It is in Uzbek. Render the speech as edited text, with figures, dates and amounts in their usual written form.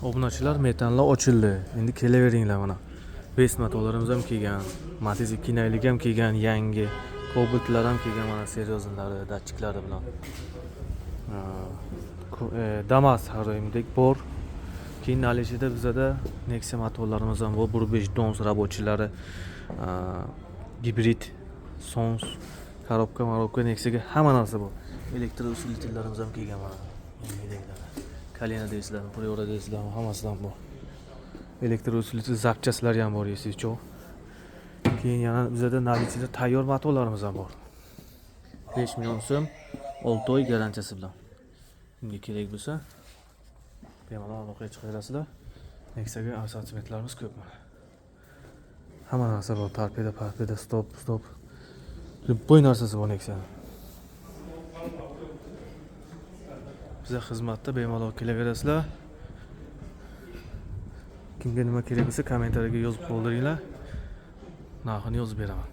Obunachilar metanlar ochildi. Endi kelaveringlar mana. Best motorlarimiz ham kelgan. Matiz 2 naylik ham kelgan, yangi. Cobaltlar ham kelgan mana seryoznlari, datchiklari bilan. Damas haroimdek bor. Keyin nalishida bizada Nexia motorlarimiz ham bor. 1.5 dons rabochilari, gibrid, sons, korobka Nexiaga hamma narsa bor. Elektr uskutellarimiz ham kelgan mana. Kalena deysizlarmi, Priora deysizlarmi, hammasidan bor. Elektr uskutel zapchaslari ham bor, esiz-cho. Keyin yana bizada navitida tayyor motorlarimiz ham bor. 5 million so'm 6 oy garantiyasi bilan. Kimga kerak bo'lsa, bemalol aloqaga chiqaverasizlar. Nexiaga assortimentlarimiz ko'p mana. Hamma narsa bor, torpeda, stop. Любой narsasi bor Nexia. Bizga xizmatda bemalol kelaverasizlar. Kimga nima kerak bo'lsa kommentariyaga yozib qoldiringlar. Narxini yozib beraman.